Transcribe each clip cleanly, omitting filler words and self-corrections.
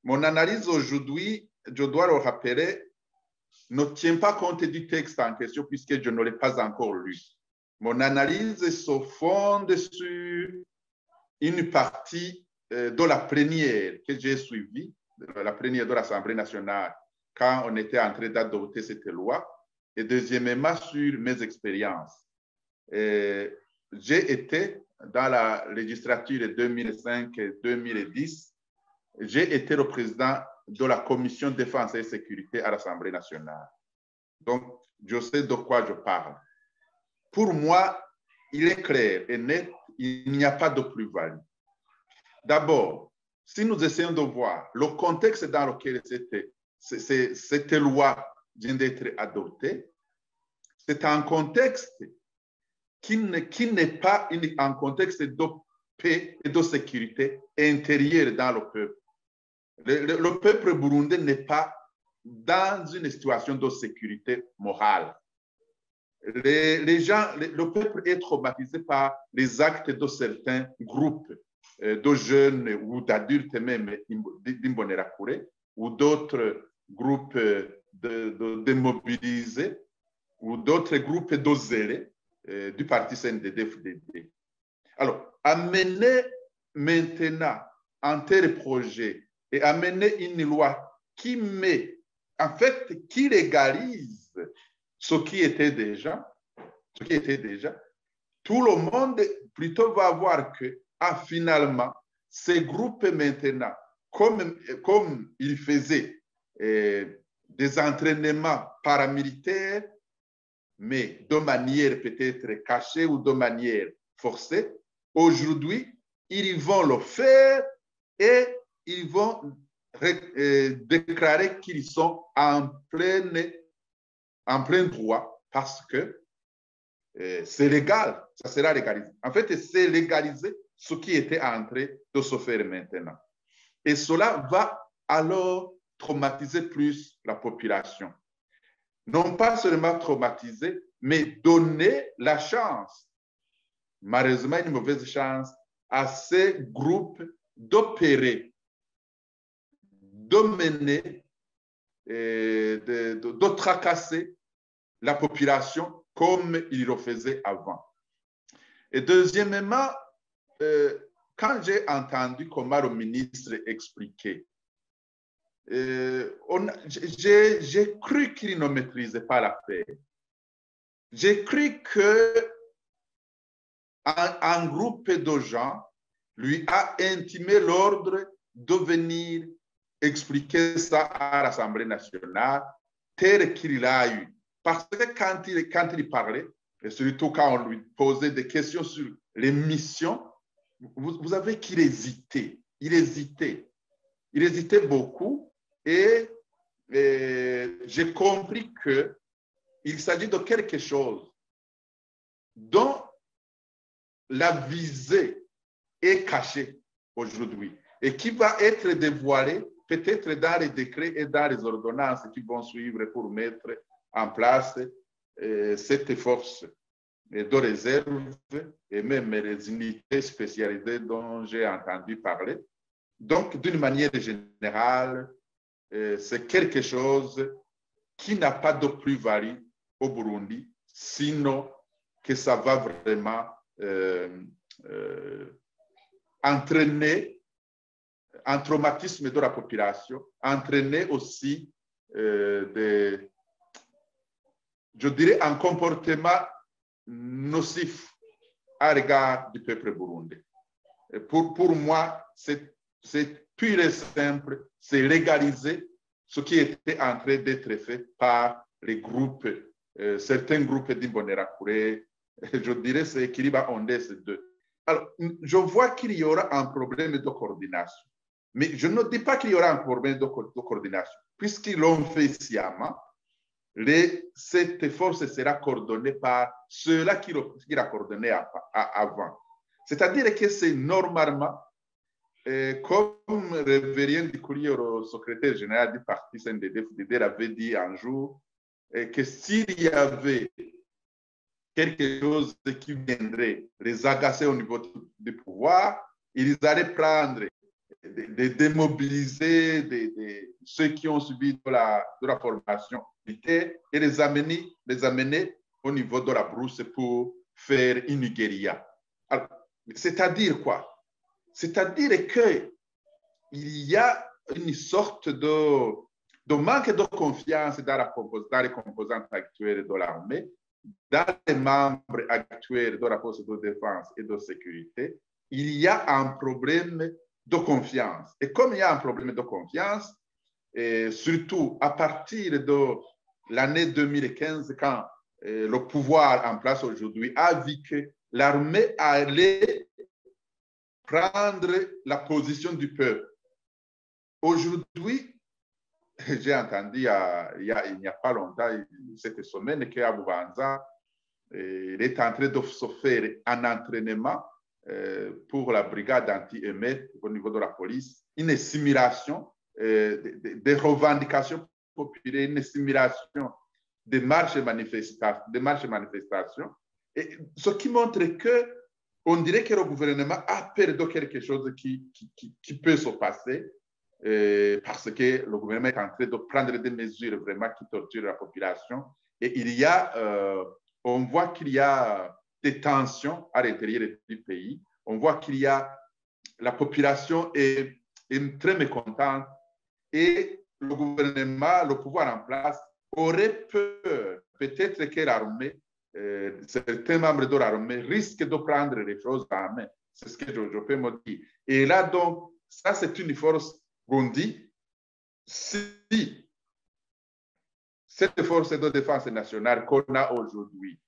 mon analyse aujourd'hui, je dois le rappeler, ne tient pas compte du texte en question puisque je ne l'ai pas encore lu. Mon analyse se fonde sur une partie de la plénière que j'ai suivie, la plénière de l'Assemblée nationale, quand on était en train d'adopter cette loi, et deuxièmement sur mes expériences. J'ai été dans la législature 2005-2010, j'ai été le président de la commission défense et sécurité à l'Assemblée nationale. Donc, je sais de quoi je parle. Pour moi, il est clair et net, il n'y a pas de plus-value. D'abord, si nous essayons de voir le contexte dans lequel cette loi vient d'être adoptée, c'est un contexte qui n'est pas un contexte de paix et de sécurité intérieure dans le peuple. Le peuple burundais n'est pas dans une situation de sécurité morale. Le peuple est traumatisé par les actes de certains groupes de jeunes ou d'adultes même d'Imbonerakure ou d'autres groupes démobilisés ou d'autres groupes de zélés du parti CNDD-FDD. Alors, amener maintenant un tel projet et amener une loi qui légalise ce qui était déjà, tout le monde plutôt va voir que finalement, ces groupes maintenant, comme ils faisaient des entraînements paramilitaires, mais de manière peut-être cachée ou de manière forcée, aujourd'hui, ils vont le faire et ils vont déclarer qu'ils sont en plein droit parce que c'est légal, ça sera légalisé. En fait, c'est légaliser ce qui était en train de se faire maintenant. Et cela va alors traumatiser plus la population. Non pas seulement traumatiser, mais donner la chance, malheureusement une mauvaise chance, à ces groupes d'opérer, de mener, de tracasser la population comme ils le faisaient avant. Et deuxièmement, quand j'ai entendu comment le ministre expliquait, j'ai cru qu'il ne maîtrisait pas l'affaire. J'ai cru qu'un groupe de gens lui a intimé l'ordre de venir expliquer ça à l'Assemblée nationale tel qu'il l'a eu. Parce que quand il parlait, et surtout quand on lui posait des questions sur les missions, vous avez qu'il hésitait. Il hésitait beaucoup et j'ai compris qu'il s'agit de quelque chose dont la visée est cachée aujourd'hui et qui va être dévoilée peut-être dans les décrets et dans les ordonnances qui vont suivre pour mettre en place cette force de réserve et même les unités spécialisées dont j'ai entendu parler. Donc, d'une manière générale, c'est quelque chose qui n'a pas de plus-value au Burundi, sinon que ça va vraiment entraîner un traumatisme de la population, entraîner aussi je dirais un comportement nocif à l'égard du peuple burundais. Pour moi, c'est pur et simple, c'est légaliser ce qui était en train d'être fait par les groupes, certains groupes d'Imbonerakure, je dirais c'est Kiriba Ondes 2. Alors, je vois qu'il y aura un problème de coordination. Mais je ne dis pas qu'il y aura un problème de coordination, puisqu'ils l'ont fait sciemment. Cette force sera coordonnée par ceux-là qui la coordonnaient avant. C'est-à-dire que c'est normalement, comme Révérien Dikourio, le secrétaire général du parti CNDD-FDD, l'avait dit un jour, que s'il y avait quelque chose qui viendrait les agacer au niveau du pouvoir, ils allaient prendre de démobiliser ceux qui ont subi de la formation militaire et les amener au niveau de la brousse pour faire une guérilla. C'est-à-dire quoi? C'est-à-dire qu'il y a une sorte de manque de confiance dans les composantes actuelles de l'armée, dans les membres actuels de la force de défense et de sécurité. Il y a un problème de confiance. Et comme il y a un problème de confiance, et surtout à partir de l'année 2015, quand le pouvoir en place aujourd'hui a vu que l'armée allait prendre la position du peuple. Aujourd'hui, j'ai entendu il n'y a pas longtemps, cette semaine, qu'à Bubanza, il est en train de se faire un entraînement pour la brigade anti-émeute au niveau de la police, une simulation des revendications populaires, une simulation des marches et manifestations. Et ce qui montre que on dirait que le gouvernement a peur de quelque chose qui peut se passer parce que le gouvernement est en train de prendre des mesures vraiment qui torturent la population. Et il y a, on voit qu'il y a des tensions à l'intérieur du pays. On voit qu'il y a, la population est très mécontente et le gouvernement, le pouvoir en place, aurait peur peut-être que l'armée, certains membres de l'armée risquent de prendre les choses en main. C'est ce que je peux me dire. Et là, donc, ça, c'est une force qu'on dit, si cette force de défense nationale qu'on a aujourd'hui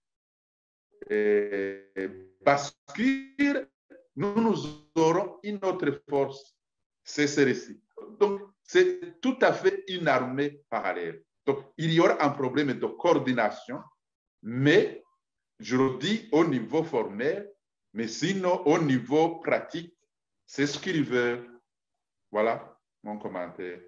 bascule, nous aurons une autre force, c'est celle-ci. Donc, c'est tout à fait une armée parallèle. Donc, il y aura un problème de coordination, mais je le dis au niveau formel, mais sinon au niveau pratique, c'est ce qu'ils veulent. Voilà mon commentaire.